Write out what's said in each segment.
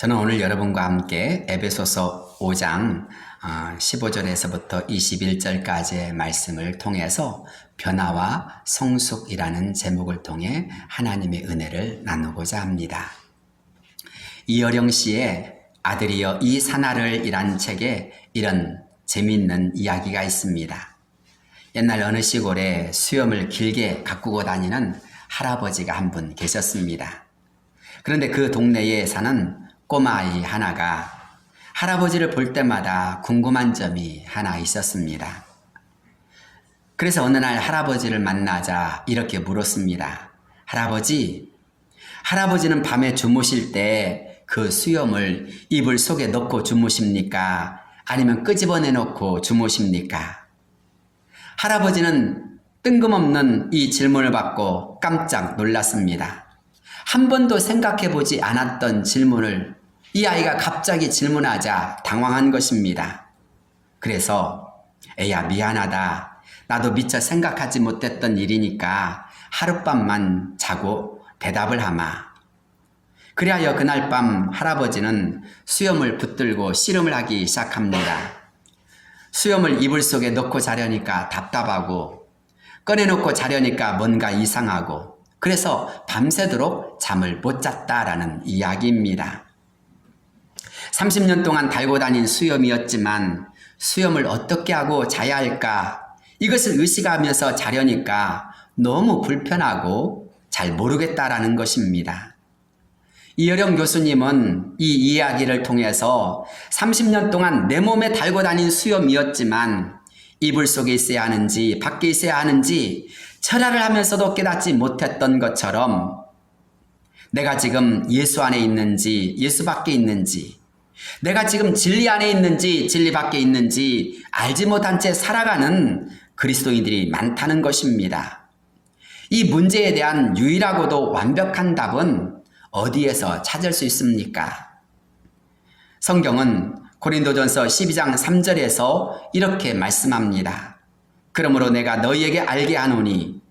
저는 오늘 여러분과 함께 에베소서 5장 15절에서부터 21절까지의 말씀을 통해서 변화와 성숙이라는 제목을 통해 하나님의 은혜를 나누고자 합니다. 이어령 씨의 아들이여 이 사나를 이란 책에 이런 재미있는 이야기가 있습니다. 옛날 어느 시골에 수염을 길게 가꾸고 다니는 할아버지가 한 분 계셨습니다. 그런데 그 동네에 사는 꼬마아이 하나가 할아버지를 볼 때마다 궁금한 점이 하나 있었습니다. 그래서 어느 날 할아버지를 만나자 이렇게 물었습니다. 할아버지는 밤에 주무실 때 그 수염을 이불 속에 넣고 주무십니까? 아니면 끄집어내 놓고 주무십니까? 할아버지는 뜬금없는 이 질문을 받고 깜짝 놀랐습니다. 한 번도 생각해 보지 않았던 질문을 이 아이가 갑자기 질문하자 당황한 것입니다. 그래서 애야 미안하다. 나도 미처 생각하지 못했던 일이니까 하룻밤만 자고 대답을 하마. 그리하여 그날 밤 할아버지는 수염을 붙들고 씨름을 하기 시작합니다. 수염을 이불 속에 넣고 자려니까 답답하고 꺼내놓고 자려니까 뭔가 이상하고 그래서 밤새도록 잠을 못 잤다라는 이야기입니다. 30년 동안 달고 다닌 수염이었지만 수염을 어떻게 하고 자야 할까? 이것을 의식하면서 자려니까 너무 불편하고 잘 모르겠다라는 것입니다. 이어령 교수님은 이 이야기를 통해서 30년 동안 내 몸에 달고 다닌 수염이었지만 이불 속에 있어야 하는지 밖에 있어야 하는지 철학을 하면서도 깨닫지 못했던 것처럼 내가 지금 예수 안에 있는지 예수 밖에 있는지 내가 지금 진리 안에 있는지 진리 밖에 있는지 알지 못한 채 살아가는 그리스도인들이 많다는 것입니다. 이 문제에 대한 유일하고도 완벽한 답은 어디에서 찾을 수 있습니까? 성경은 고린도전서 12장 3절에서 이렇게 말씀합니다. 그러므로 내가 너희에게 알게 하노니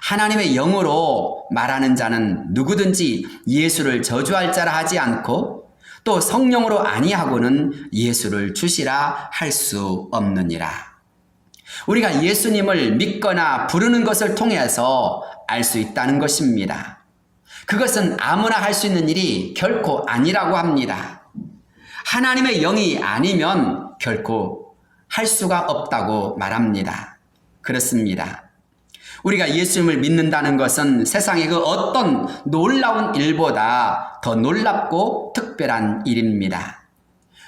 하나님의 영으로 말하는 자는 누구든지 예수를 저주할 자라 하지 않고 또 성령으로 아니하고는 예수를 주시라 할 수 없느니라. 우리가 예수님을 믿거나 부르는 것을 통해서 알 수 있다는 것입니다. 그것은 아무나 할 수 있는 일이 결코 아니라고 합니다. 하나님의 영이 아니면 결코 할 수가 없다고 말합니다. 그렇습니다. 우리가 예수님을 믿는다는 것은 세상의 그 어떤 놀라운 일보다 더 놀랍고 특별한 일입니다.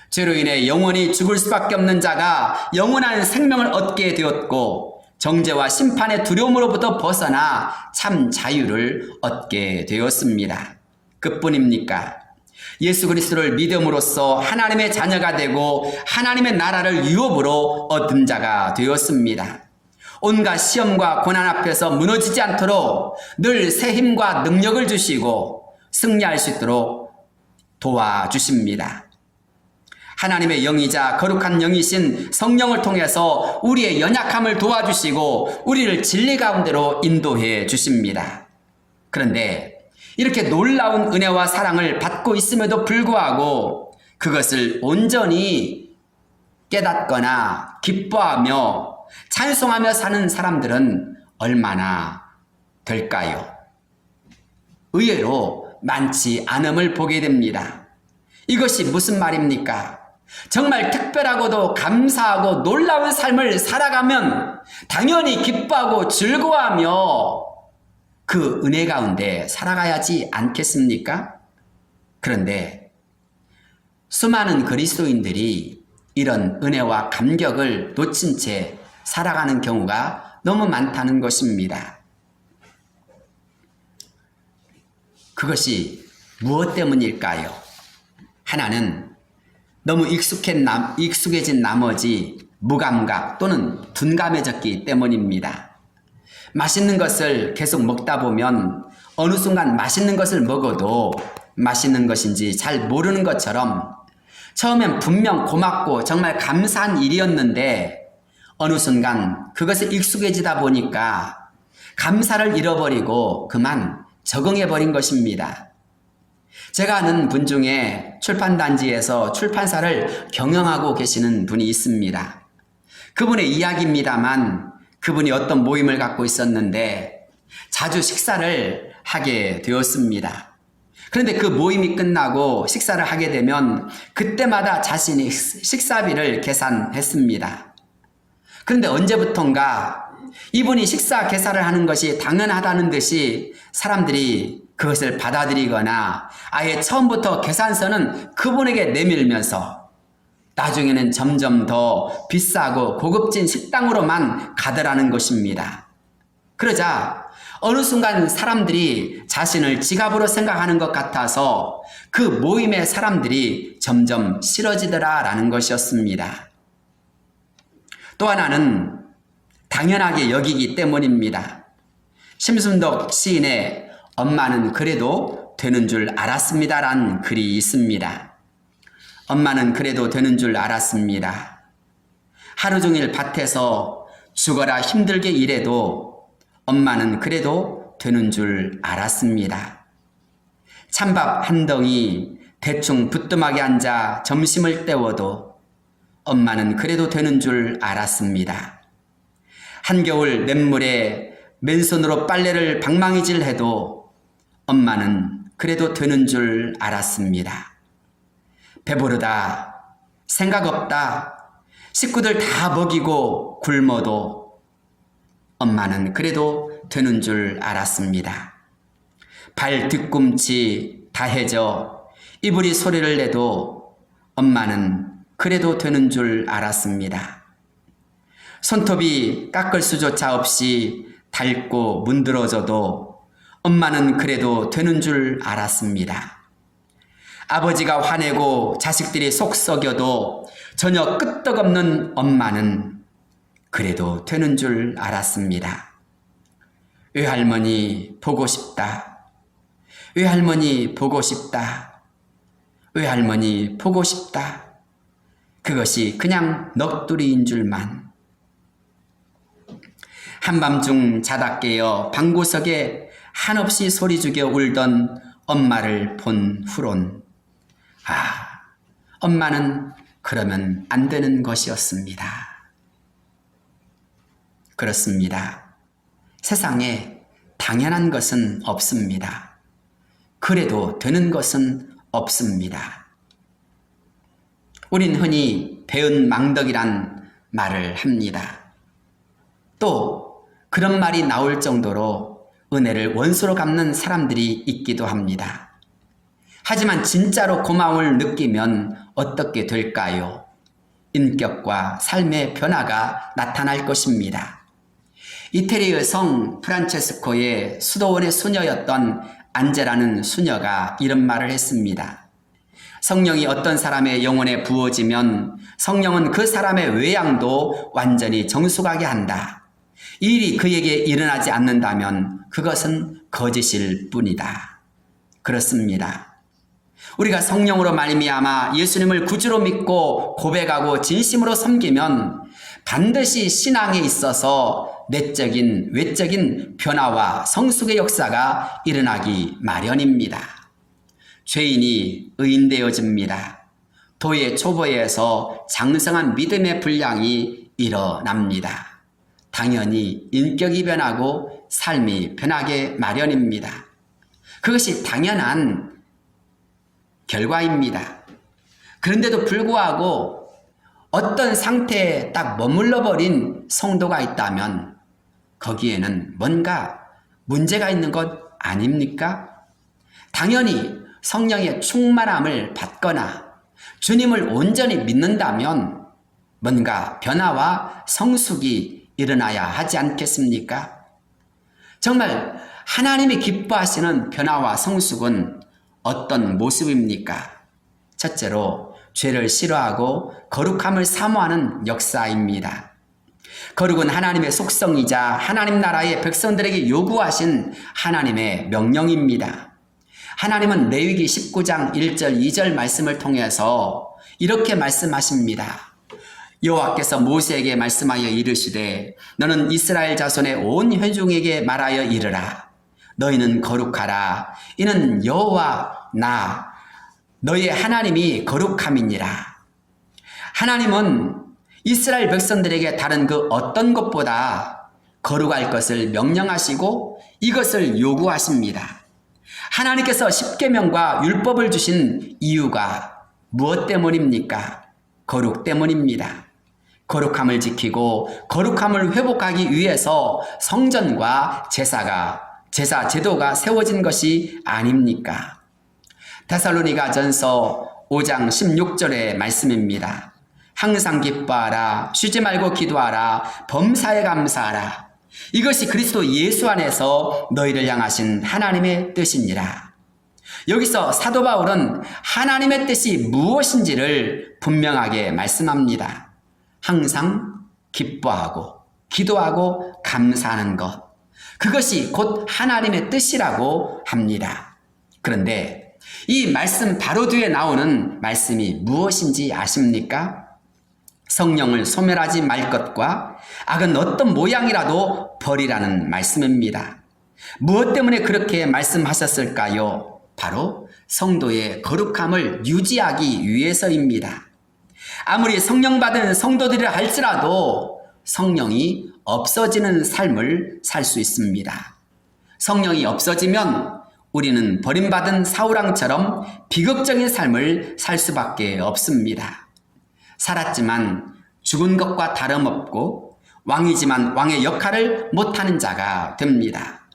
죄로 인해 영원히 죽을 수밖에 없는 자가 영원한 생명을 얻게 되었고 정죄와 심판의 두려움으로부터 벗어나 참 자유를 얻게 되었습니다. 그뿐입니까? 예수 그리스도를 믿음으로써 하나님의 자녀가 되고 하나님의 나라를 유업으로 얻은 자가 되었습니다. 온갖 시험과 고난 앞에서 무너지지 않도록 늘 새 힘과 능력을 주시고 승리할 수 있도록 도와주십니다. 하나님의 영이자 거룩한 영이신 성령을 통해서 우리의 연약함을 도와주시고 우리를 진리 가운데로 인도해 주십니다. 그런데 이렇게 놀라운 은혜와 사랑을 받고 있음에도 불구하고 그것을 온전히 깨닫거나 기뻐하며 찬송하며 사는 사람들은 얼마나 될까요? 의외로 많지 않음을 보게 됩니다. 이것이 무슨 말입니까? 정말 특별하고도 감사하고 놀라운 삶을 살아가면 당연히 기뻐하고 즐거워하며 그 은혜 가운데 살아가야지 않겠습니까? 그런데 수많은 그리스도인들이 이런 은혜와 감격을 놓친 채 살아가는 경우가 너무 많다는 것입니다. 그것이 무엇 때문일까요? 하나는 너무 익숙해진 나머지 무감각 또는 둔감해졌기 때문입니다. 맛있는 것을 계속 먹다 보면 어느 순간 맛있는 것을 먹어도 맛있는 것인지 잘 모르는 것처럼 처음엔 분명 고맙고 정말 감사한 일이었는데 어느 순간 그것에 익숙해지다 보니까 감사를 잃어버리고 그만 적응해버린 것입니다. 제가 아는 분 중에 출판단지에서 출판사를 경영하고 계시는 분이 있습니다. 그분의 이야기입니다만 그분이 어떤 모임을 갖고 있었는데 자주 식사를 하게 되었습니다. 그런데 그 모임이 끝나고 식사를 하게 되면 그때마다 자신이 식사비를 계산했습니다. 그런데 언제부턴가 이분이 식사 계산을 하는 것이 당연하다는 듯이 사람들이 그것을 받아들이거나 아예 처음부터 계산서는 그분에게 내밀면서 나중에는 점점 더 비싸고 고급진 식당으로만 가더라는 것입니다. 그러자 어느 순간 사람들이 자신을 지갑으로 생각하는 것 같아서 그 모임의 사람들이 점점 싫어지더라라는 것이었습니다. 또 하나는 당연하게 여기기 때문입니다. 심순덕 시인의 엄마는 그래도 되는 줄 알았습니다라는 글이 있습니다. 엄마는 그래도 되는 줄 알았습니다. 하루 종일 밭에서 죽어라 힘들게 일해도 엄마는 그래도 되는 줄 알았습니다. 찬밥 한 덩이 대충 부뚜막에 앉아 점심을 때워도 엄마는 그래도 되는 줄 알았습니다. 한겨울 냇물에 맨손으로 빨래를 방망이질 해도 엄마는 그래도 되는 줄 알았습니다. 배부르다, 생각 없다, 식구들 다 먹이고 굶어도 엄마는 그래도 되는 줄 알았습니다. 발 뒤꿈치 다해져 이불이 소리를 내도 엄마는 그래도 되는 줄 알았습니다. 손톱이 깎을 수조차 없이 닳고 문드러져도 엄마는 그래도 되는 줄 알았습니다. 아버지가 화내고 자식들이 속 썩여도 전혀 끄떡없는 엄마는 그래도 되는 줄 알았습니다. 외할머니 보고 싶다. 외할머니 보고 싶다. 외할머니 보고 싶다. 그것이 그냥 넋두리인 줄만. 한밤중 자다 깨어 방구석에 한없이 소리 죽여 울던 엄마를 본 후론 엄마는 그러면 안 되는 것이었습니다. 그렇습니다. 세상에 당연한 것은 없습니다. 그래도 되는 것은 없습니다. 우린 흔히 배은 망덕이란 말을 합니다. 또 그런 말이 나올 정도로 은혜를 원수로 갚는 사람들이 있기도 합니다. 하지만 진짜로 고마움을 느끼면 어떻게 될까요? 인격과 삶의 변화가 나타날 것입니다. 이태리의 성 프란체스코의 수도원의 수녀였던 안제라는 수녀가 이런 말을 했습니다. 성령이 어떤 사람의 영혼에 부어지면 성령은 그 사람의 외양도 완전히 정숙하게 한다. 이 일이 그에게 일어나지 않는다면 그것은 거짓일 뿐이다. 그렇습니다. 우리가 성령으로 말미암아 예수님을 구주로 믿고 고백하고 진심으로 섬기면 반드시 신앙에 있어서 내적인 외적인 변화와 성숙의 역사가 일어나기 마련입니다. 죄인이 의인되어집니다. 도의 초보에서 장성한 믿음의 분량이 일어납니다. 당연히 인격이 변하고 삶이 변하게 마련입니다. 그것이 당연한 결과입니다. 그런데도 불구하고 어떤 상태에 딱 머물러 버린 성도가 있다면 거기에는 뭔가 문제가 있는 것 아닙니까? 당연히 성령의 충만함을 받거나 주님을 온전히 믿는다면 뭔가 변화와 성숙이 일어나야 하지 않겠습니까? 정말 하나님이 기뻐하시는 변화와 성숙은 어떤 모습입니까? 첫째로 죄를 싫어하고 거룩함을 사모하는 역사입니다. 거룩은 하나님의 속성이자 하나님 나라의 백성들에게 요구하신 하나님의 명령입니다. 하나님은 레위기 19장 1절 2절 말씀을 통해서 이렇게 말씀하십니다. 여호와께서 모세에게 말씀하여 이르시되 너는 이스라엘 자손의 온 회중에게 말하여 이르라. 너희는 거룩하라. 이는 여호와 나 너희 하나님이 거룩함이니라. 하나님은 이스라엘 백성들에게 다른 그 어떤 것보다 거룩할 것을 명령하시고 이것을 요구하십니다. 하나님께서 십계명과 율법을 주신 이유가 무엇 때문입니까? 거룩 때문입니다. 거룩함을 지키고 거룩함을 회복하기 위해서 성전과 제사 제도가 세워진 것이 아닙니까? 데살로니가전서 5장 16절의 말씀입니다. 항상 기뻐하라, 쉬지 말고 기도하라, 범사에 감사하라. 이것이 그리스도 예수 안에서 너희를 향하신 하나님의 뜻이니라. 여기서 사도 바울은 하나님의 뜻이 무엇인지를 분명하게 말씀합니다. 항상 기뻐하고 기도하고 감사하는 것, 그것이 곧 하나님의 뜻이라고 합니다. 그런데 이 말씀 바로 뒤에 나오는 말씀이 무엇인지 아십니까? 성령을 소멸하지 말 것과 악은 어떤 모양이라도 버리라는 말씀입니다. 무엇 때문에 그렇게 말씀하셨을까요? 바로 성도의 거룩함을 유지하기 위해서입니다. 아무리 성령 받은 성도들이라 할지라도 성령이 없어지는 삶을 살 수 있습니다. 성령이 없어지면 우리는 버림받은 사울왕처럼 비극적인 삶을 살 수밖에 없습니다. 살았지만 죽은 것과 다름없고 왕이지만 왕의 역할을 못하는 자가 됩니다.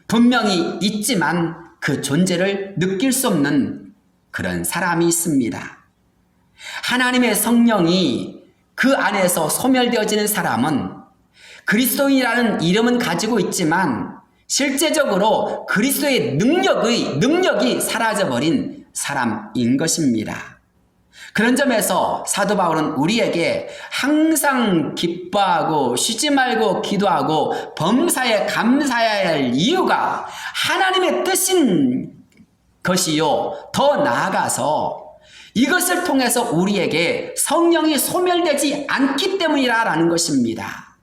분명히 있지만 그 존재를 느낄 수 없는 그런 사람이 있습니다. 하나님의 성령이 그 안에서 소멸되어지는 사람은 그리스도인이라는 이름은 가지고 있지만 실제적으로 그리스도의 능력이 사라져버린 사람인 것입니다. 그런 점에서 사도 바울은 우리에게 항상 기뻐하고 쉬지 말고 기도하고 범사에 감사해야 할 이유가 하나님의 뜻인 것이요, 더 나아가서 이것을 통해서 우리에게 성령이 소멸되지 않기 때문이라는 것입니다.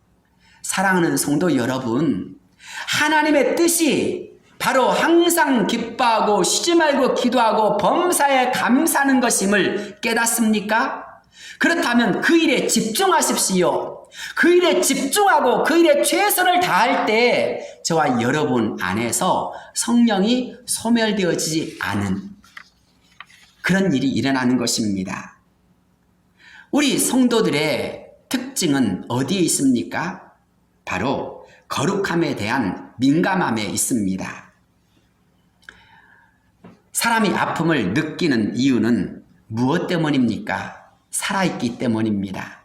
사랑하는 성도 여러분, 하나님의 뜻이 바로 항상 기뻐하고 쉬지 말고 기도하고 범사에 감사하는 것임을 깨닫습니까? 그렇다면 그 일에 집중하십시오. 그 일에 집중하고 그 일에 최선을 다할 때 저와 여러분 안에서 성령이 소멸되어지지 않은 그런 일이 일어나는 것입니다. 우리 성도들의 특징은 어디에 있습니까? 바로 거룩함에 대한 민감함에 있습니다. 사람이 아픔을 느끼는 이유는 무엇 때문입니까? 살아있기 때문입니다.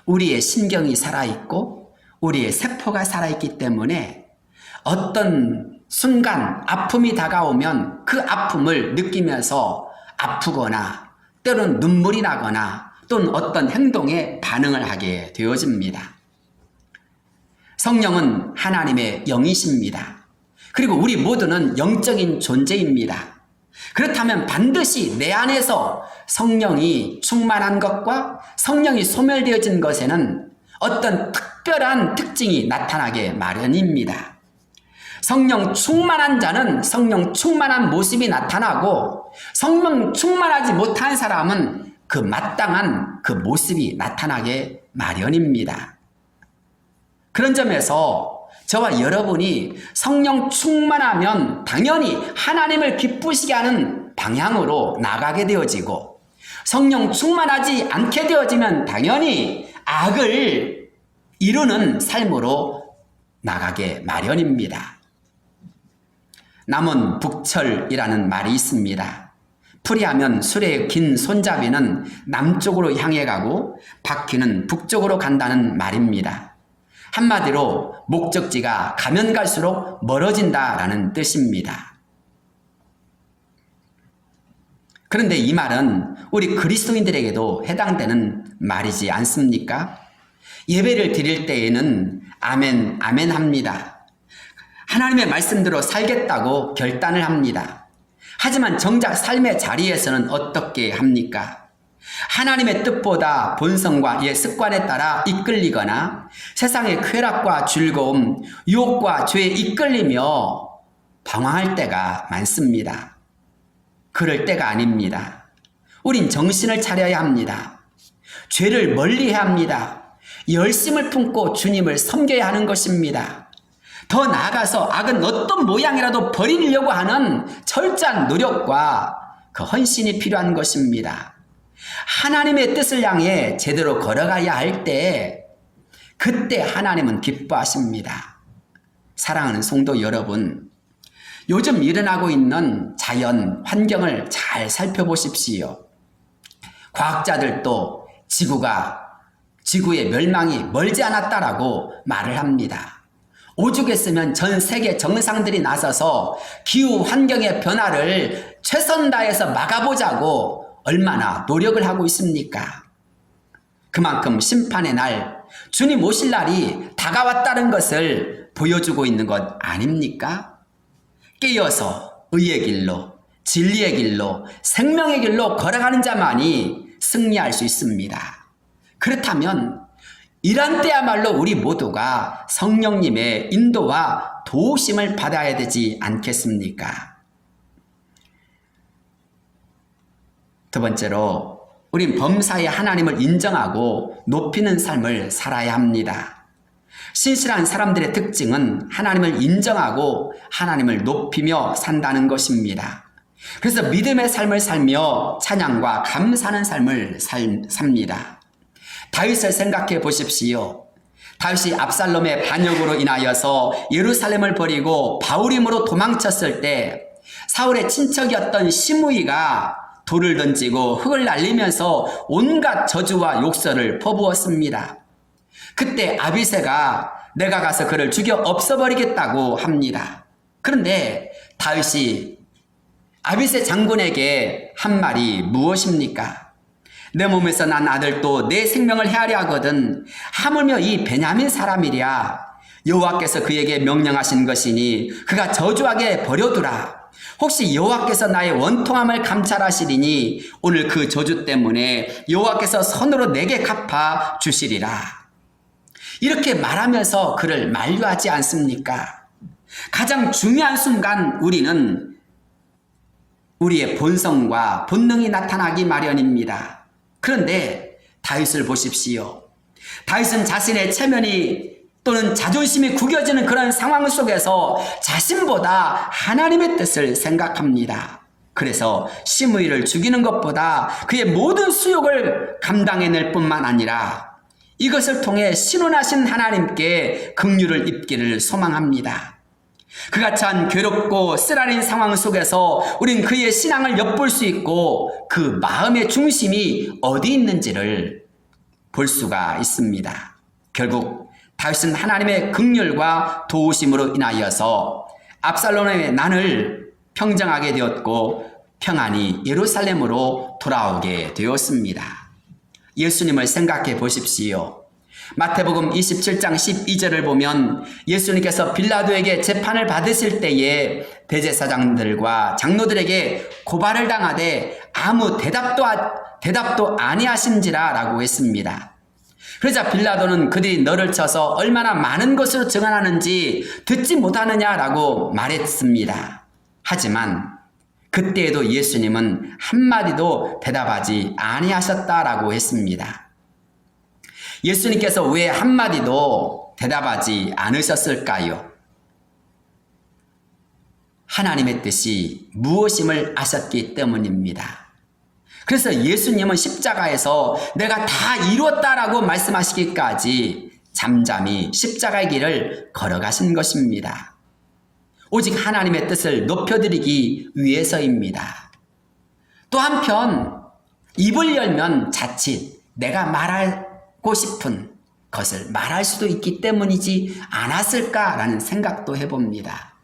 우리의 신경이 살아있고 우리의 세포가 살아있기 때문에 어떤 순간 아픔이 다가오면 그 아픔을 느끼면서 아프거나 때로는 눈물이 나거나 또는 어떤 행동에 반응을 하게 되어집니다. 성령은 하나님의 영이십니다. 그리고 우리 모두는 영적인 존재입니다. 그렇다면 반드시 내 안에서 성령이 충만한 것과 성령이 소멸되어진 것에는 어떤 특별한 특징이 나타나게 마련입니다. 성령 충만한 자는 성령 충만한 모습이 나타나고 성령 충만하지 못한 사람은 그 마땅한 그 모습이 나타나게 마련입니다. 그런 점에서 저와 여러분이 성령 충만하면 당연히 하나님을 기쁘시게 하는 방향으로 나가게 되어지고 성령 충만하지 않게 되어지면 당연히 악을 이루는 삶으로 나가게 마련입니다. 남은 북철이라는 말이 있습니다. 풀이하면 수레의 긴 손잡이는 남쪽으로 향해 가고 바퀴는 북쪽으로 간다는 말입니다. 한마디로 목적지가 가면 갈수록 멀어진다라는 뜻입니다. 그런데 이 말은 우리 그리스도인들에게도 해당되는 말이지 않습니까? 예배를 드릴 때에는 아멘, 아멘 합니다. 하나님의 말씀대로 살겠다고 결단을 합니다. 하지만 정작 삶의 자리에서는 어떻게 합니까? 하나님의 뜻보다 본성과 옛 습관에 따라 이끌리거나 세상의 쾌락과 즐거움, 유혹과 죄에 이끌리며 방황할 때가 많습니다. 그럴 때가 아닙니다. 우린 정신을 차려야 합니다. 죄를 멀리해야 합니다. 열심을 품고 주님을 섬겨야 하는 것입니다. 더 나아가서 악은 어떤 모양이라도 버리려고 하는 철저한 노력과 그 헌신이 필요한 것입니다. 하나님의 뜻을 향해 제대로 걸어가야 할 때 그때 하나님은 기뻐하십니다. 사랑하는 성도 여러분, 요즘 일어나고 있는 자연 환경을 잘 살펴보십시오. 과학자들도 지구의 멸망이 멀지 않았다라고 말을 합니다. 오죽했으면 전 세계 정상들이 나서서 기후 환경의 변화를 최선 다해서 막아보자고 얼마나 노력을 하고 있습니까? 그만큼 심판의 날, 주님 오실 날이 다가왔다는 것을 보여주고 있는 것 아닙니까? 깨어서 의의 길로, 진리의 길로, 생명의 길로 걸어가는 자만이 승리할 수 있습니다. 그렇다면 이런 때야말로 우리 모두가 성령님의 인도와 도우심을 받아야 되지 않겠습니까? 두 번째로, 우린 범사에 하나님을 인정하고 높이는 삶을 살아야 합니다. 신실한 사람들의 특징은 하나님을 인정하고 하나님을 높이며 산다는 것입니다. 그래서 믿음의 삶을 살며 찬양과 감사하는 삶을 삽니다. 다윗을 생각해 보십시오. 다윗이 압살롬의 반역으로 인하여서 예루살렘을 버리고 바울임으로 도망쳤을 때 사울의 친척이었던 시므이가 돌을 던지고 흙을 날리면서 온갖 저주와 욕설을 퍼부었습니다. 그때 아비새가 내가 가서 그를 죽여 없애버리겠다고 합니다. 그런데 다윗이 아비새 장군에게 한 말이 무엇입니까? 내 몸에서 난 아들도 내 생명을 헤아려 하거든 하물며 이 베냐민 사람이랴. 여호와께서 그에게 명령하신 것이니 그가 저주하게 버려두라. 혹시 여호와께서 나의 원통함을 감찰하시리니 오늘 그 저주 때문에 여호와께서 선으로 내게 갚아 주시리라. 이렇게 말하면서 그를 만류하지 않습니까? 가장 중요한 순간 우리는 우리의 본성과 본능이 나타나기 마련입니다. 그런데 다윗을 보십시오. 다윗은 자신의 체면이 또는 자존심이 구겨지는 그런 상황 속에서 자신보다 하나님의 뜻을 생각합니다. 그래서 시므이를 죽이는 것보다 그의 모든 수욕을 감당해낼 뿐만 아니라 이것을 통해 신원하신 하나님께 긍휼을 입기를 소망합니다. 그가 참 괴롭고 쓰라린 상황 속에서 우린 그의 신앙을 엿볼 수 있고 그 마음의 중심이 어디 있는지를 볼 수가 있습니다. 결국 다윗은 하나님의 긍휼과 도우심으로 인하여서 압살롬의 난을 평정하게 되었고 평안히 예루살렘으로 돌아오게 되었습니다. 예수님을 생각해 보십시오. 마태복음 27장 12절을 보면 예수님께서 빌라도에게 재판을 받으실 때에 대제사장들과 장로들에게 고발을 당하되 아무 대답도 아니하신지라 라고 했습니다. 그러자 빌라도는 그들이 너를 쳐서 얼마나 많은 것으로 증언하는지 듣지 못하느냐라고 말했습니다. 하지만 그때에도 예수님은 한마디도 대답하지 아니하셨다라고 했습니다. 예수님께서 왜 한마디도 대답하지 않으셨을까요? 하나님의 뜻이 무엇임을 아셨기 때문입니다. 그래서 예수님은 십자가에서 내가 다 이루었다라고 말씀하시기까지 잠잠히 십자가의 길을 걸어가신 것입니다. 오직 하나님의 뜻을 높여드리기 위해서입니다. 또 한편 입을 열면 자칫 내가 말하고 싶은 것을 말할 수도 있기 때문이지 않았을까라는 생각도 해봅니다.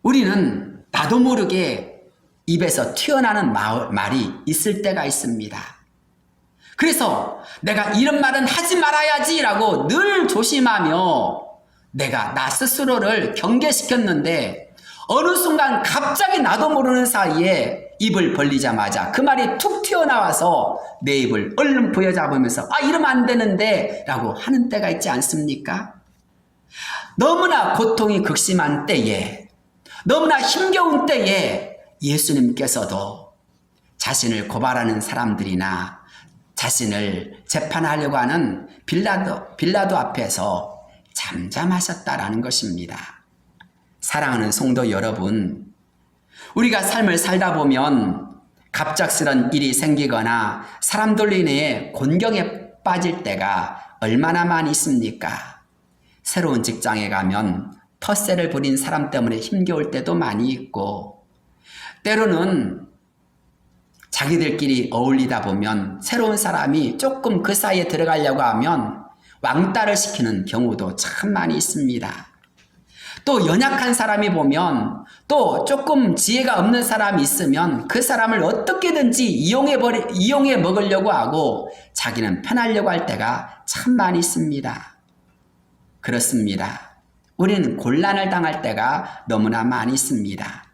우리는 나도 모르게 입에서 튀어나오는 말이 있을 때가 있습니다. 그래서 내가 이런 말은 하지 말아야지라고 늘 조심하며 내가 나 스스로를 경계시켰는데 어느 순간 갑자기 나도 모르는 사이에 입을 벌리자마자 그 말이 툭 튀어나와서 내 입을 얼른 부여잡으면서 이러면 안 되는데 라고 하는 때가 있지 않습니까? 너무나 고통이 극심한 때에 너무나 힘겨운 때에 예수님께서도 자신을 고발하는 사람들이나 자신을 재판하려고 하는 빌라도 앞에서 잠잠하셨다라는 것입니다. 사랑하는 성도 여러분, 우리가 삶을 살다 보면 갑작스런 일이 생기거나 사람들로 인해 곤경에 빠질 때가 얼마나 많이 있습니까? 새로운 직장에 가면 텃세를 부린 사람 때문에 힘겨울 때도 많이 있고, 때로는 자기들끼리 어울리다 보면 새로운 사람이 조금 그 사이에 들어가려고 하면 왕따를 시키는 경우도 참 많이 있습니다. 또 연약한 사람이 보면 또 조금 지혜가 없는 사람이 있으면 그 사람을 어떻게든지 이용해 먹으려고 하고 자기는 편하려고 할 때가 참 많이 있습니다. 그렇습니다. 우리는 곤란을 당할 때가 너무나 많이 있습니다.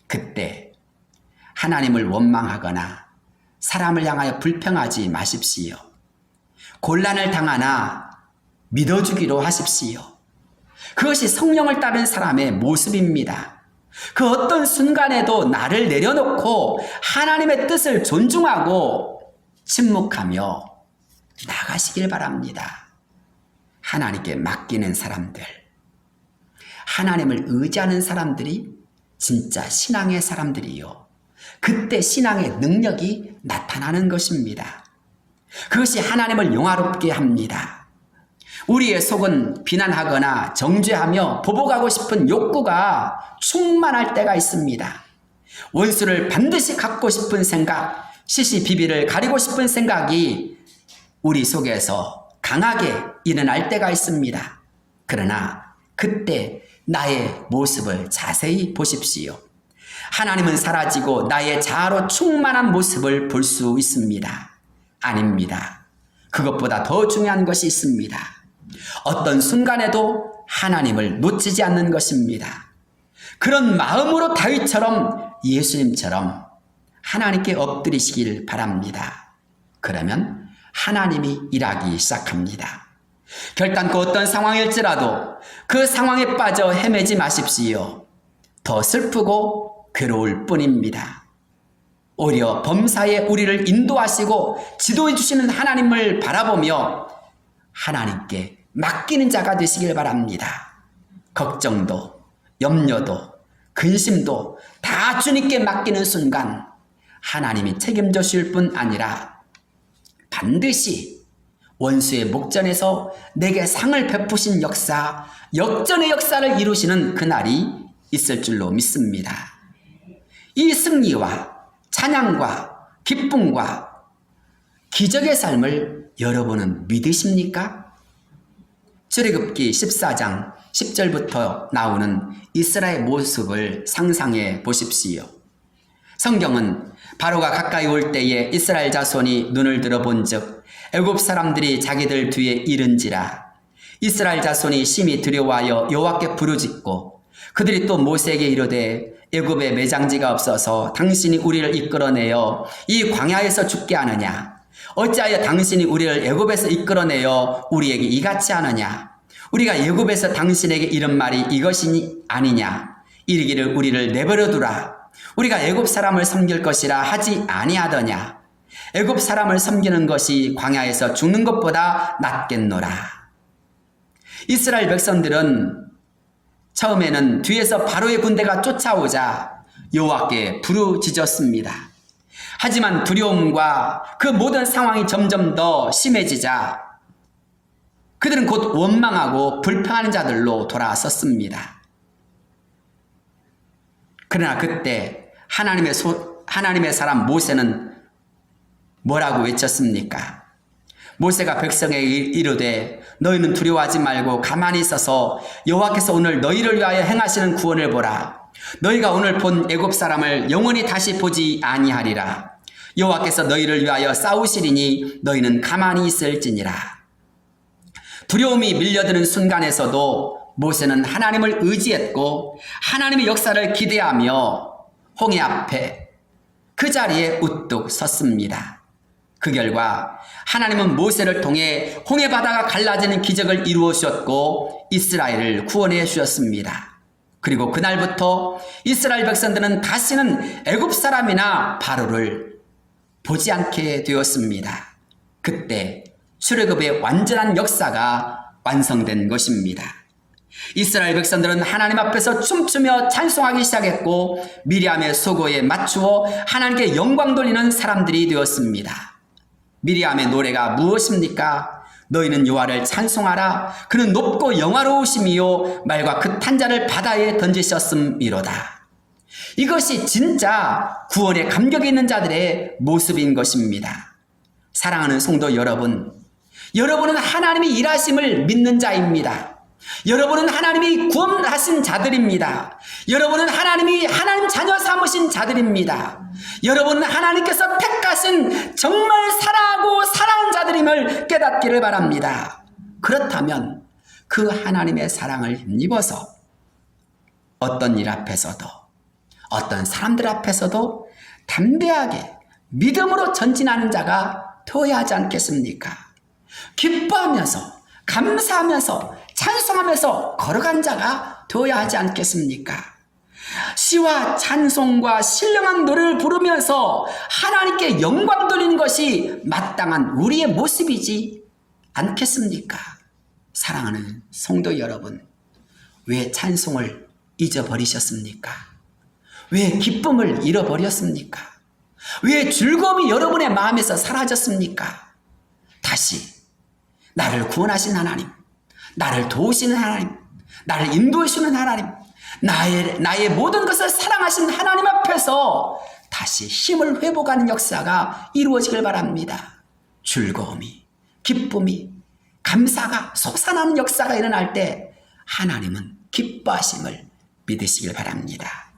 그때 하나님을 원망하거나 사람을 향하여 불평하지 마십시오. 곤란을 당하나 믿어주기로 하십시오. 그것이 성령을 따른 사람의 모습입니다. 그 어떤 순간에도 나를 내려놓고 하나님의 뜻을 존중하고 침묵하며 나가시길 바랍니다. 하나님께 맡기는 사람들, 하나님을 의지하는 사람들이 진짜 신앙의 사람들이요. 그때 신앙의 능력이 나타나는 것입니다. 그것이 하나님을 영화롭게 합니다. 우리의 속은 비난하거나 정죄하며 보복하고 싶은 욕구가 충만할 때가 있습니다. 원수를 반드시 갚고 싶은 생각, 시시비비를 가리고 싶은 생각이 우리 속에서 강하게 일어날 때가 있습니다. 그러나 그때 나의 모습을 자세히 보십시오. 하나님은 사라지고 나의 자아로 충만한 모습을 볼 수 있습니다. 아닙니다. 그것보다 더 중요한 것이 있습니다. 어떤 순간에도 하나님을 놓치지 않는 것입니다. 그런 마음으로 다윗처럼 예수님처럼 하나님께 엎드리시길 바랍니다. 그러면 하나님이 일하기 시작합니다. 결단코 어떤 상황일지라도 그 상황에 빠져 헤매지 마십시오. 더 슬프고 괴로울 뿐입니다. 오히려 범사에 우리를 인도하시고 지도해 주시는 하나님을 바라보며 하나님께 맡기는 자가 되시길 바랍니다. 걱정도, 염려도, 근심도 다 주님께 맡기는 순간 하나님이 책임져 주실 뿐 아니라 반드시 원수의 목전에서 내게 상을 베푸신 역사, 역전의 역사를 이루시는 그날이 있을 줄로 믿습니다. 이 승리와 찬양과 기쁨과 기적의 삶을 여러분은 믿으십니까? 출애굽기 14장 10절부터 나오는 이스라엘 모습을 상상해 보십시오. 성경은 바로가 가까이 올 때에 이스라엘 자손이 눈을 들어본즉 애굽 사람들이 자기들 뒤에 이른지라. 이스라엘 자손이 심히 두려워하여 여호와께 부르짖고 그들이 또 모세에게 이르되 애굽에 매장지가 없어서 당신이 우리를 이끌어내어 이 광야에서 죽게 하느냐? 어찌하여 당신이 우리를 애굽에서 이끌어내어 우리에게 이같이 하느냐? 우리가 애굽에서 당신에게 이런 말이 이것이 아니냐? 이르기를 우리를 내버려 두라. 우리가 애굽 사람을 섬길 것이라 하지 아니하더냐? 애굽 사람을 섬기는 것이 광야에서 죽는 것보다 낫겠노라. 이스라엘 백성들은 처음에는 뒤에서 바로의 군대가 쫓아오자 여호와께 부르짖었습니다. 하지만 두려움과 그 모든 상황이 점점 더 심해지자 그들은 곧 원망하고 불평하는 자들로 돌아섰습니다. 그러나 그때 하나님의 사람 모세는 뭐라고 외쳤습니까? 모세가 백성에게 이르되 너희는 두려워하지 말고 가만히 있어서 여호와께서 오늘 너희를 위하여 행하시는 구원을 보라. 너희가 오늘 본 애굽 사람을 영원히 다시 보지 아니하리라. 여호와께서 너희를 위하여 싸우시리니 너희는 가만히 있을지니라. 두려움이 밀려드는 순간에서도 모세는 하나님을 의지했고 하나님의 역사를 기대하며 홍해 앞에 그 자리에 우뚝 섰습니다. 그 결과 하나님은 모세를 통해 홍해 바다가 갈라지는 기적을 이루어 주셨고 이스라엘을 구원해 주셨습니다. 그리고 그날부터 이스라엘 백성들은 다시는 애굽 사람이나 바로를 보지 않게 되었습니다. 그때 출애굽의 완전한 역사가 완성된 것입니다. 이스라엘 백성들은 하나님 앞에서 춤추며 찬송하기 시작했고 미리암의 소고에 맞추어 하나님께 영광 돌리는 사람들이 되었습니다. 미리암의 노래가 무엇입니까? 너희는 여호와를 찬송하라. 그는 높고 영화로우심이요 말과 그 탄자를 바다에 던지셨음이로다. 이것이 진짜 구원의 감격이 있는 자들의 모습인 것입니다. 사랑하는 성도 여러분, 여러분은 하나님이 일하심을 믿는 자입니다. 여러분은 하나님이 구원하신 자들입니다. 여러분은 하나님이 하나님 자녀 삼으신 자들입니다. 여러분은 하나님께서 택하신 정말 사랑하고 사랑하는 자들임을 깨닫기를 바랍니다. 그렇다면 그 하나님의 사랑을 힘입어서 어떤 일 앞에서도 어떤 사람들 앞에서도 담대하게 믿음으로 전진하는 자가 되어야 하지 않겠습니까? 기뻐하면서 감사하면서 찬송하면서 걸어간 자가 되어야 하지 않겠습니까? 시와 찬송과 신령한 노래를 부르면서 하나님께 영광 돌리는 것이 마땅한 우리의 모습이지 않겠습니까? 사랑하는 성도 여러분, 왜 찬송을 잊어버리셨습니까? 왜 기쁨을 잃어버렸습니까? 왜 즐거움이 여러분의 마음에서 사라졌습니까? 다시 나를 구원하신 하나님, 나를 도우시는 하나님, 나를 인도해주는 하나님, 나의 모든 것을 사랑하신 하나님 앞에서 다시 힘을 회복하는 역사가 이루어지길 바랍니다. 즐거움이, 기쁨이, 감사가 솟아나는 역사가 일어날 때 하나님은 기뻐하심을 믿으시길 바랍니다.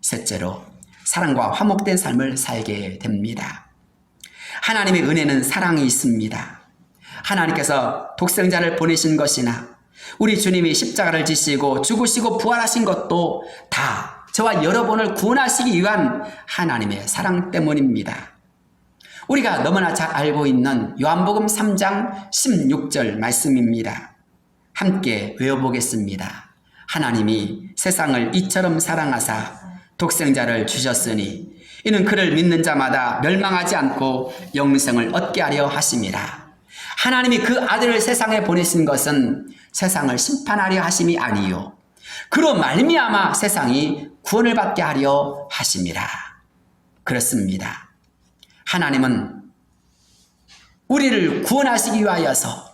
셋째로, 사랑과 화목된 삶을 살게 됩니다. 하나님의 은혜는 사랑이 있습니다. 하나님께서 독생자를 보내신 것이나 우리 주님이 십자가를 지시고 죽으시고 부활하신 것도 다 저와 여러분을 구원하시기 위한 하나님의 사랑 때문입니다. 우리가 너무나 잘 알고 있는 요한복음 3장 16절 말씀입니다. 함께 외워보겠습니다. 하나님이 세상을 이처럼 사랑하사 독생자를 주셨으니 이는 그를 믿는 자마다 멸망하지 않고 영생을 얻게 하려 하심이라. 하나님이 그 아들을 세상에 보내신 것은 세상을 심판하려 하심이 아니요 그로 말미암아 세상이 구원을 받게 하려 하심이라. 그렇습니다. 하나님은 우리를 구원하시기 위하여서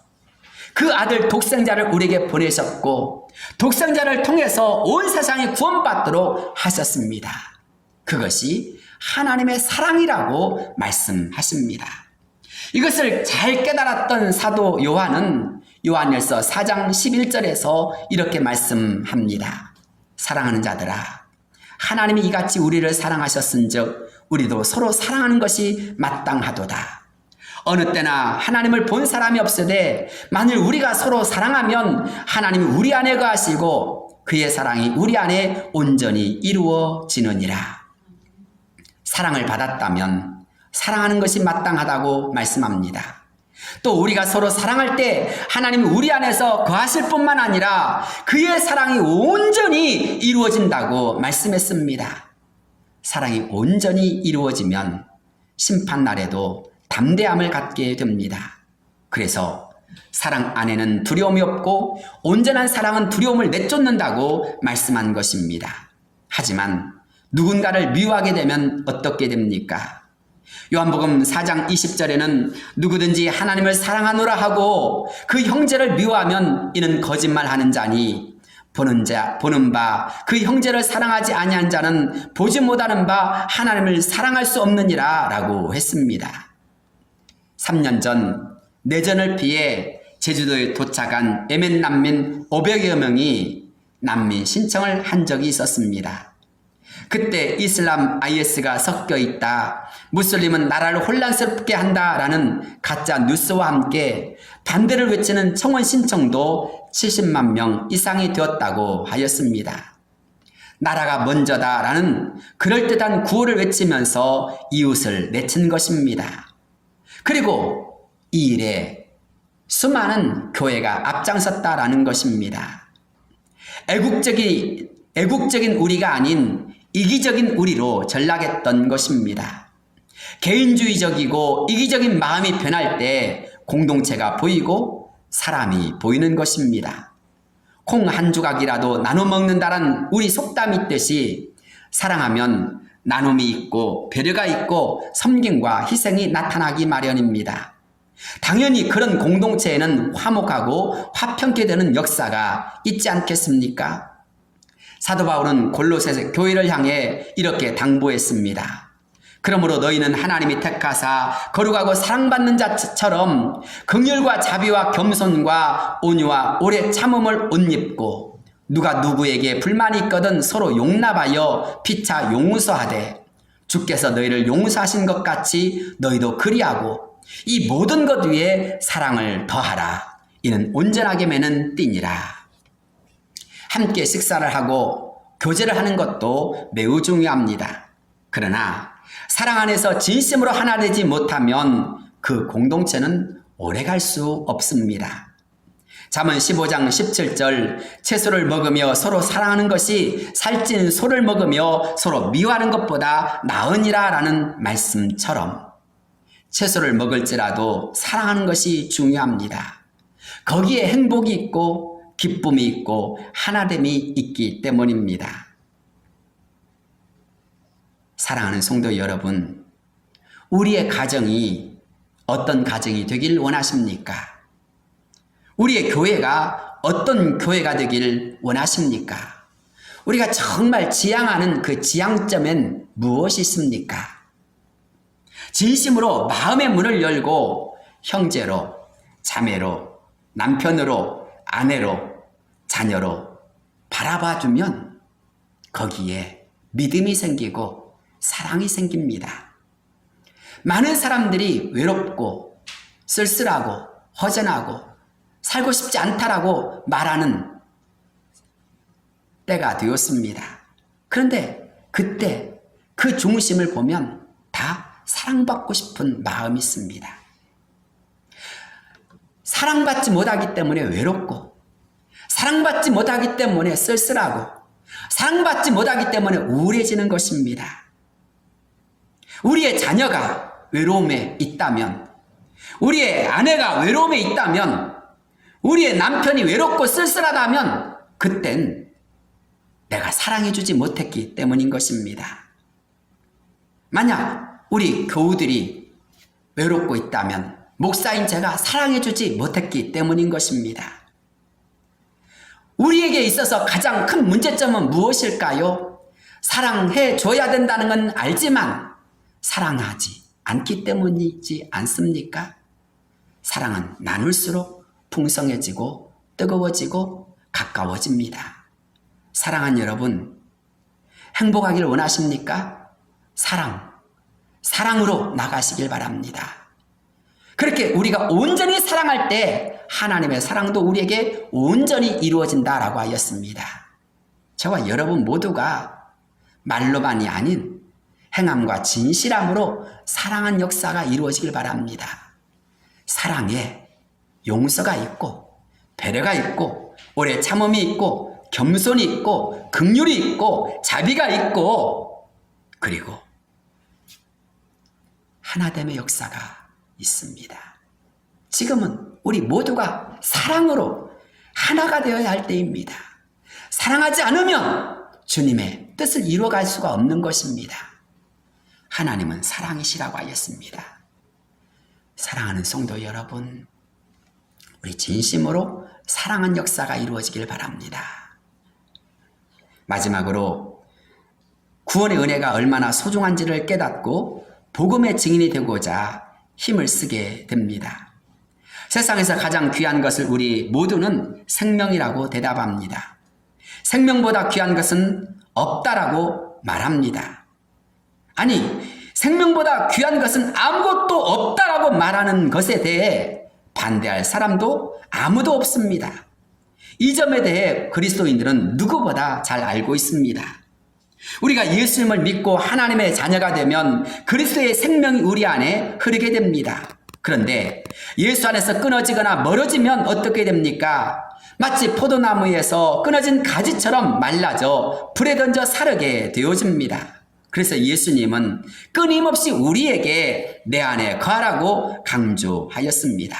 그 아들 독생자를 우리에게 보내셨고 독생자를 통해서 온 세상이 구원받도록 하셨습니다. 그것이 하나님의 사랑이라고 말씀하십니다. 이것을 잘 깨달았던 사도 요한은 요한일서 4장 11절에서 이렇게 말씀합니다. 사랑하는 자들아, 하나님이 이같이 우리를 사랑하셨은즉 우리도 서로 사랑하는 것이 마땅하도다. 어느 때나 하나님을 본 사람이 없으되 만일 우리가 서로 사랑하면 하나님이 우리 안에 거하시고 그의 사랑이 우리 안에 온전히 이루어지느니라. 사랑을 받았다면 사랑하는 것이 마땅하다고 말씀합니다. 또 우리가 서로 사랑할 때 하나님이 우리 안에서 거하실 뿐만 아니라 그의 사랑이 온전히 이루어진다고 말씀했습니다. 사랑이 온전히 이루어지면 심판날에도 담대함을 갖게 됩니다. 그래서 사랑 안에는 두려움이 없고 온전한 사랑은 두려움을 내쫓는다고 말씀한 것입니다. 하지만 누군가를 미워하게 되면 어떻게 됩니까? 요한복음 4장 20절에는 누구든지 하나님을 사랑하노라 하고 그 형제를 미워하면 이는 거짓말하는 자니 보는 바 그 형제를 사랑하지 아니한 자는 보지 못하는 바 하나님을 사랑할 수 없느니라 라고 했습니다. 3년 전 내전을 피해 제주도에 도착한 예멘 난민 500여 명이 난민 신청을 한 적이 있었습니다. 그때 이슬람 IS가 섞여 있다, 무슬림은 나라를 혼란스럽게 한다라는 가짜 뉴스와 함께 반대를 외치는 청원 신청도 70만 명 이상이 되었다고 하였습니다. 나라가 먼저다라는 그럴듯한 구호를 외치면서 이웃을 내친 것입니다. 그리고 이 일에 수많은 교회가 앞장섰다라는 것입니다. 애국적이 애국적인 우리가 아닌 이기적인 우리로 전락했던 것입니다. 개인주의적이고 이기적인 마음이 변할 때 공동체가 보이고 사람이 보이는 것입니다. 콩 한 조각이라도 나눠 먹는다는 우리 속담이 있듯이 사랑하면 나눔이 있고 배려가 있고 섬김과 희생이 나타나기 마련입니다. 당연히 그런 공동체에는 화목하고 화평케 되는 역사가 있지 않겠습니까? 사도 바울은 골로새 교회를 향해 이렇게 당부했습니다. 그러므로 너희는 하나님이 택하사 거룩하고 사랑받는 자처럼 긍휼과 자비와 겸손과 온유와 오래 참음을 옷 입고 누가 누구에게 불만이 있거든 서로 용납하여 피차 용서하되 주께서 너희를 용서하신 것 같이 너희도 그리하고 이 모든 것 위에 사랑을 더하라. 이는 온전하게 매는 띠니라. 함께 식사를 하고 교제를 하는 것도 매우 중요합니다. 그러나 사랑 안에서 진심으로 하나 되지 못하면 그 공동체는 오래갈 수 없습니다. 잠언 15장 17절 채소를 먹으며 서로 사랑하는 것이 살찐 소를 먹으며 서로 미워하는 것보다 나으니라 라는 말씀처럼 채소를 먹을지라도 사랑하는 것이 중요합니다. 거기에 행복이 있고 기쁨이 있고 하나됨이 있기 때문입니다. 사랑하는 성도 여러분, 우리의 가정이 어떤 가정이 되길 원하십니까? 우리의 교회가 어떤 교회가 되길 원하십니까? 우리가 정말 지향하는 그 지향점엔 무엇이 있습니까? 진심으로 마음의 문을 열고 형제로, 자매로, 남편으로, 아내로, 자녀로 바라봐주면 거기에 믿음이 생기고 사랑이 생깁니다. 많은 사람들이 외롭고 쓸쓸하고 허전하고 살고 싶지 않다라고 말하는 때가 되었습니다. 그런데 그때 그 중심을 보면 다 사랑받고 싶은 마음이 있습니다. 사랑받지 못하기 때문에 외롭고 사랑받지 못하기 때문에 쓸쓸하고 사랑받지 못하기 때문에 우울해지는 것입니다. 우리의 자녀가 외로움에 있다면, 우리의 아내가 외로움에 있다면, 우리의 남편이 외롭고 쓸쓸하다면 그땐 내가 사랑해주지 못했기 때문인 것입니다. 만약 우리 교우들이 외롭고 있다면 목사인 제가 사랑해주지 못했기 때문인 것입니다. 우리에게 있어서 가장 큰 문제점은 무엇일까요? 사랑해줘야 된다는 건 알지만 사랑하지 않기 때문이지 않습니까? 사랑은 나눌수록 풍성해지고 뜨거워지고 가까워집니다. 사랑하는 여러분, 행복하길 원하십니까? 사랑으로 나가시길 바랍니다. 그렇게 우리가 온전히 사랑할 때 하나님의 사랑도 우리에게 온전히 이루어진다라고 하였습니다. 저와 여러분 모두가 말로만이 아닌 행함과 진실함으로 사랑한 역사가 이루어지길 바랍니다. 사랑에 용서가 있고 배려가 있고 오래 참음이 있고 겸손이 있고 긍휼이 있고 자비가 있고 그리고 하나됨의 역사가 있습니다. 지금은 우리 모두가 사랑으로 하나가 되어야 할 때입니다. 사랑하지 않으면 주님의 뜻을 이루어갈 수가 없는 것입니다. 하나님은 사랑이시라고 하였습니다. 사랑하는 성도 여러분, 우리 진심으로 사랑한 역사가 이루어지길 바랍니다. 마지막으로 구원의 은혜가 얼마나 소중한지를 깨닫고 복음의 증인이 되고자 힘을 쓰게 됩니다. 세상에서 가장 귀한 것을 우리 모두는 생명이라고 대답합니다. 생명보다 귀한 것은 없다라고 말합니다. 아니, 생명보다 귀한 것은 아무것도 없다라고 말하는 것에 대해 반대할 사람도 아무도 없습니다. 이 점에 대해 그리스도인들은 누구보다 잘 알고 있습니다. 우리가 예수님을 믿고 하나님의 자녀가 되면 그리스도의 생명이 우리 안에 흐르게 됩니다. 그런데 예수 안에서 끊어지거나 멀어지면 어떻게 됩니까? 마치 포도나무에서 끊어진 가지처럼 말라져 불에 던져 사르게 되어집니다. 그래서 예수님은 끊임없이 우리에게 내 안에 거하라고 강조하였습니다.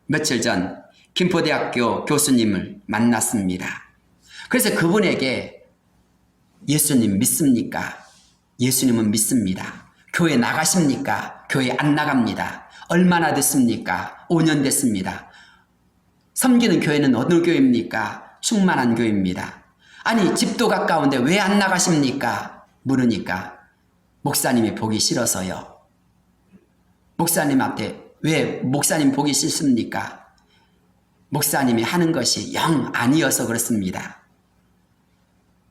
며칠 전 김포대학교 교수님을 만났습니다. 그래서 그분에게 예수님 믿습니까? 예수님은 믿습니다. 교회 나가십니까? 교회 안 나갑니다. 얼마나 됐습니까? 5년 됐습니다. 섬기는 교회는 어느 교회입니까? 충만한 교회입니다. 아니 집도 가까운데 왜 안 나가십니까? 물으니까 목사님이 보기 싫어서요. 목사님 앞에 왜 목사님 보기 싫습니까? 목사님이 하는 것이 영 아니어서 그렇습니다.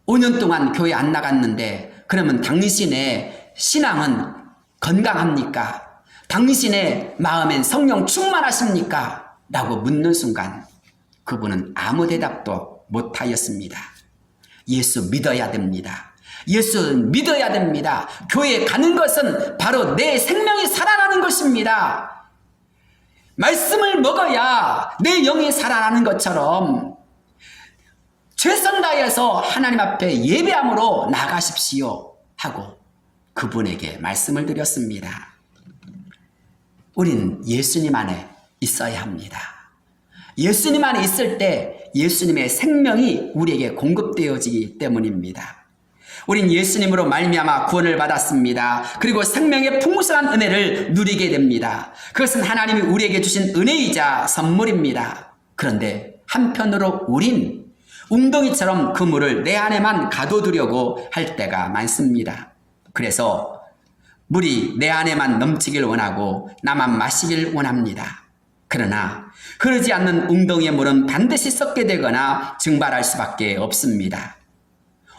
5년 동안 교회 안 나갔는데 그러면 당신의 신앙은 건강합니까? 당신의 마음엔 성령 충만하십니까? 라고 묻는 순간 그분은 아무 대답도 못하였습니다. 예수 믿어야 됩니다. 예수 믿어야 됩니다. 교회에 가는 것은 바로 내 생명이 살아나는 것입니다. 말씀을 먹어야 내 영이 살아나는 것처럼 최선 다해서 하나님 앞에 예배함으로 나가십시오 하고 그분에게 말씀을 드렸습니다. 우린 예수님 안에 있어야 합니다. 예수님 안에 있을 때 예수님의 생명이 우리에게 공급되어지기 때문입니다. 우린 예수님으로 말미암아 구원을 받았습니다. 그리고 생명의 풍성한 은혜를 누리게 됩니다. 그것은 하나님이 우리에게 주신 은혜이자 선물입니다. 그런데 한편으로 우린 웅덩이처럼 그 물을 내 안에만 가둬두려고 할 때가 많습니다. 그래서 물이 내 안에만 넘치길 원하고 나만 마시길 원합니다. 그러나 흐르지 않는 웅덩이의 물은 반드시 썩게 되거나 증발할 수밖에 없습니다.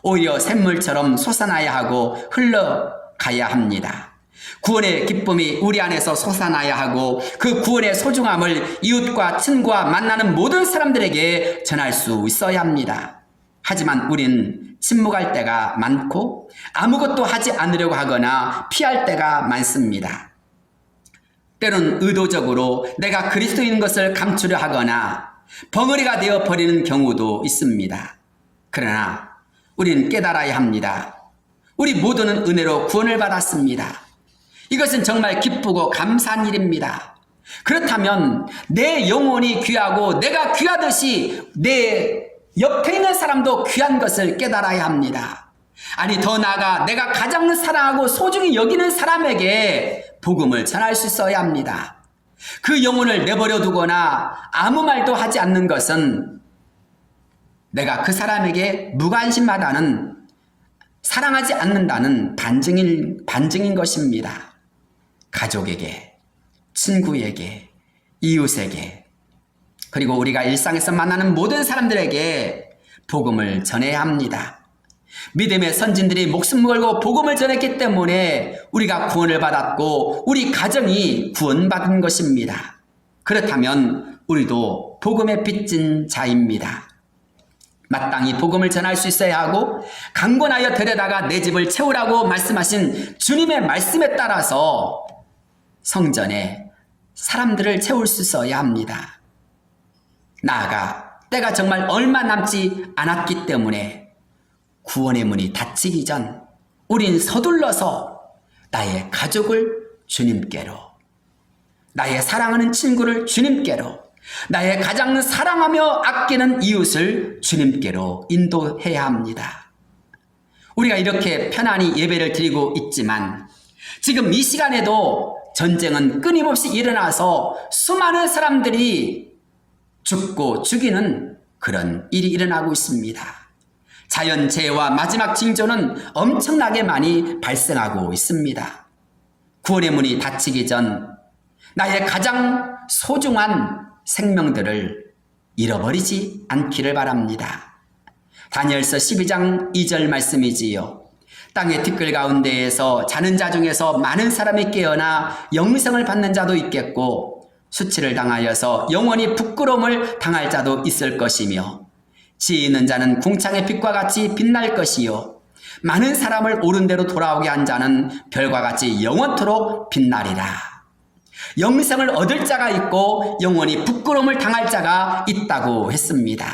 오히려 샘물처럼 솟아나야 하고 흘러가야 합니다. 구원의 기쁨이 우리 안에서 솟아나야 하고 그 구원의 소중함을 이웃과 친구와 만나는 모든 사람들에게 전할 수 있어야 합니다. 하지만 우린 침묵할 때가 많고 아무것도 하지 않으려고 하거나 피할 때가 많습니다. 때론 의도적으로 내가 그리스도인 것을 감추려 하거나 벙어리가 되어 버리는 경우도 있습니다. 그러나 우리는 깨달아야 합니다. 우리 모두는 은혜로 구원을 받았습니다. 이것은 정말 기쁘고 감사한 일입니다. 그렇다면 내 영혼이 귀하고 내가 귀하듯이 내 옆에 있는 사람도 귀한 것을 깨달아야 합니다. 아니 더 나아가 내가 가장 사랑하고 소중히 여기는 사람에게 복음을 전할 수 있어야 합니다. 그 영혼을 내버려 두거나 아무 말도 하지 않는 것은 내가 그 사람에게 무관심하다는, 사랑하지 않는다는 반증인 것입니다. 가족에게, 친구에게, 이웃에게, 그리고 우리가 일상에서 만나는 모든 사람들에게 복음을 전해야 합니다. 믿음의 선진들이 목숨 걸고 복음을 전했기 때문에 우리가 구원을 받았고 우리 가정이 구원받은 것입니다. 그렇다면 우리도 복음에 빚진 자입니다. 마땅히 복음을 전할 수 있어야 하고 강권하여 데려다가 내 집을 채우라고 말씀하신 주님의 말씀에 따라서 성전에 사람들을 채울 수 있어야 합니다. 나아가 때가 정말 얼마 남지 않았기 때문에 구원의 문이 닫히기 전 우린 서둘러서 나의 가족을 주님께로, 나의 사랑하는 친구를 주님께로, 나의 가장 사랑하며 아끼는 이웃을 주님께로 인도해야 합니다. 우리가 이렇게 편안히 예배를 드리고 있지만 지금 이 시간에도 전쟁은 끊임없이 일어나서 수많은 사람들이 죽고 죽이는 그런 일이 일어나고 있습니다. 자연재해와 마지막 징조는 엄청나게 많이 발생하고 있습니다. 구원의 문이 닫히기 전 나의 가장 소중한 생명들을 잃어버리지 않기를 바랍니다. 다니엘서 12장 2절 말씀이지요. 땅의 티끌 가운데에서 자는 자 중에서 많은 사람이 깨어나 영생을 받는 자도 있겠고 수치를 당하여서 영원히 부끄러움을 당할 자도 있을 것이며 지혜 있는 자는 궁창의 빛과 같이 빛날 것이요 많은 사람을 옳은 대로 돌아오게 한 자는 별과 같이 영원토록 빛나리라. 영생을 얻을 자가 있고 영원히 부끄러움을 당할 자가 있다고 했습니다.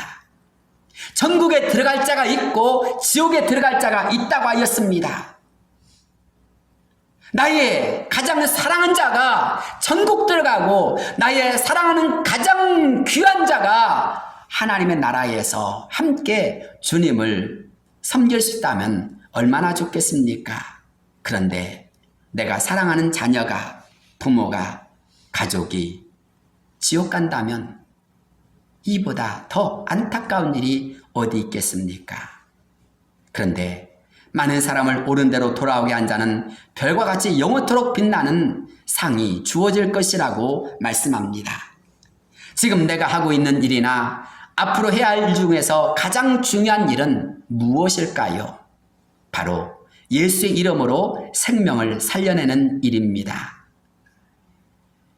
천국에 들어갈 자가 있고 지옥에 들어갈 자가 있다고 하였습니다. 나의 가장 사랑하는 자가 천국 들어가고 나의 사랑하는 가장 귀한 자가 하나님의 나라에서 함께 주님을 섬길 수 있다면 얼마나 좋겠습니까? 그런데 내가 사랑하는 자녀가, 부모가, 가족이 지옥 간다면 이보다 더 안타까운 일이 어디 있겠습니까? 그런데 많은 사람을 옳은 대로 돌아오게 한 자는 별과 같이 영원토록 빛나는 상이 주어질 것이라고 말씀합니다. 지금 내가 하고 있는 일이나 앞으로 해야 할 일 중에서 가장 중요한 일은 무엇일까요? 바로 예수의 이름으로 생명을 살려내는 일입니다.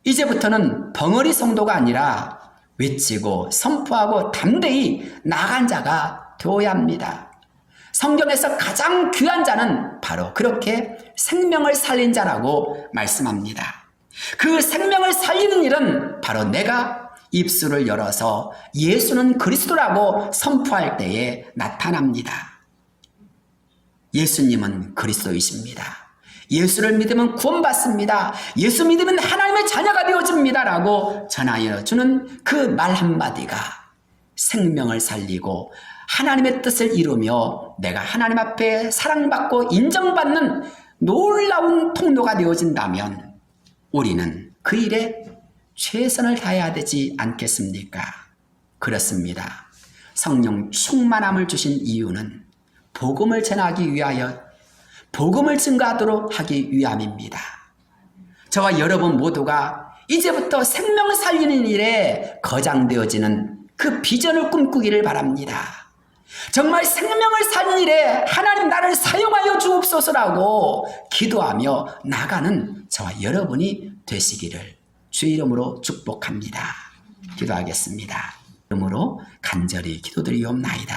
이제부터는 벙어리 성도가 아니라 외치고 선포하고 담대히 나아간 자가 되어야 합니다. 성경에서 가장 귀한 자는 바로 그렇게 생명을 살린 자라고 말씀합니다. 그 생명을 살리는 일은 바로 내가 입술을 열어서 예수는 그리스도라고 선포할 때에 나타납니다. 예수님은 그리스도이십니다. 예수를 믿으면 구원받습니다. 예수 믿으면 하나님의 자녀가 되어집니다. 라고 전하여 주는 그 말 한마디가 생명을 살리고 하나님의 뜻을 이루며 내가 하나님 앞에 사랑받고 인정받는 놀라운 통로가 되어진다면 우리는 그 일에 최선을 다해야 되지 않겠습니까? 그렇습니다. 성령 충만함을 주신 이유는 복음을 전하기 위하여 복음을 증거하도록 하기 위함입니다. 저와 여러분 모두가 이제부터 생명을 살리는 일에 거장되어지는 그 비전을 꿈꾸기를 바랍니다. 정말 생명을 살리는 일에 하나님 나를 사용하여 주옵소서라고 기도하며 나가는 저와 여러분이 되시기를 주의 이름으로 축복합니다. 기도하겠습니다. 이름으로 간절히 기도드리옵나이다.